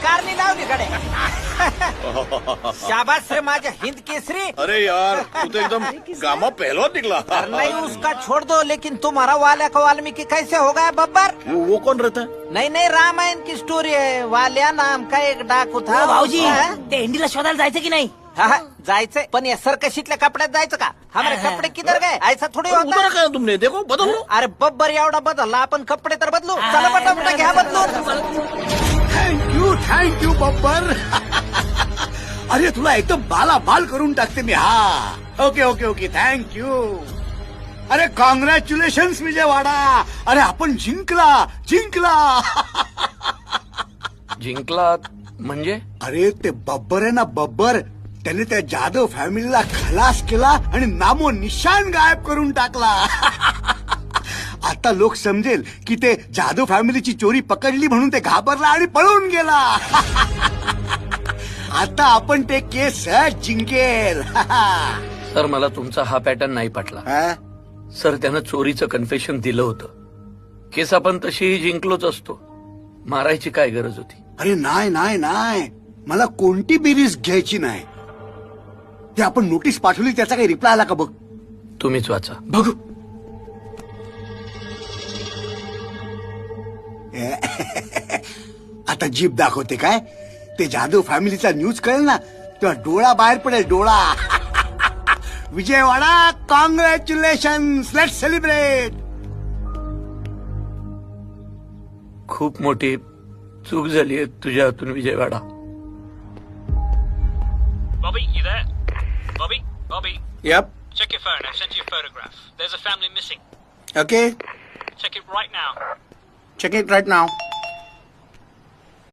कारणी लावली कडे. शाबाश रे माझ्या हिंद केसरी. अरे यार तू तो एकदम गामा पहलवान निकला. नहीं उसका छोड़ दो, लेकिन तुम्हारा वाल्या का वाल्मीकि कैसे हो गया बब्बर? वो कौन रहता है? नहीं नहीं, रामायण की स्टोरी है. वाल्या नाम का एक डाकू था. भाऊजी हा? ते इंडीला शोधायला जायचं की नाही? हा, जायचंय, पण या सरकशीतल्या कपड्यात जायचं का? हमारे कपडे किधर गए? ऐसा थोडी होता. उतारा क्या तुमने? देखो बदल लो. अरे बब्बर एवढा बदलला, आपण कपडे तर बदलू. चला पटापटा घ्या बदलून. थँक्यू बब्बर. अरे तुला एकदम बाल करून टाकते मी. हा ओके ओके ओके थँक्यू. अरे कॉंग्रॅच्युलेशन विजयवाडा. अरे आपण जिंकला. जिंकला म्हणजे? अरे ते बब्बर आहे ना बब्बर, त्याने त्या जाधव फॅमिलीला खलास केला आणि नामो निशान गायब करून टाकला. आता लोक समजेल की ते जाधव फॅमिलीची चोरी पकडली म्हणून ते घाबरला आणि पळून गेला. आता आपण ते केस सहज जिंकेल. सर मला तुमचा हा पॅटर्न नाही पटला. हा? सर त्यानं चोरीचं कन्फेशन दिलं होतं. केस आपण तशीही जिंकलोच असतो. मारायची काय गरज होती? अरे नाही मला कोणती बेरीज घ्यायची नाही. ते आपण नोटीस पाठवली त्याचा काही रिप्लाय आला का बघ. तुम्हीच वाचा. बघू. आता जीप दाखवते काय. ते जाधव फॅमिलीचा न्यूज कळेल ना तेव्हा डोळा बाहेर पडेल. डोळा. विजयवाडा कॉंग्रॅच्युलेशन. Let's celebrate. खूप मोठी चूक झाली आहे तुझ्या हातून Vijayawada. Bobby, you there? Bobby, Yep. check your phone. I've sent you a photograph. There's a family missing. Okay. Check it right now. Check it right now.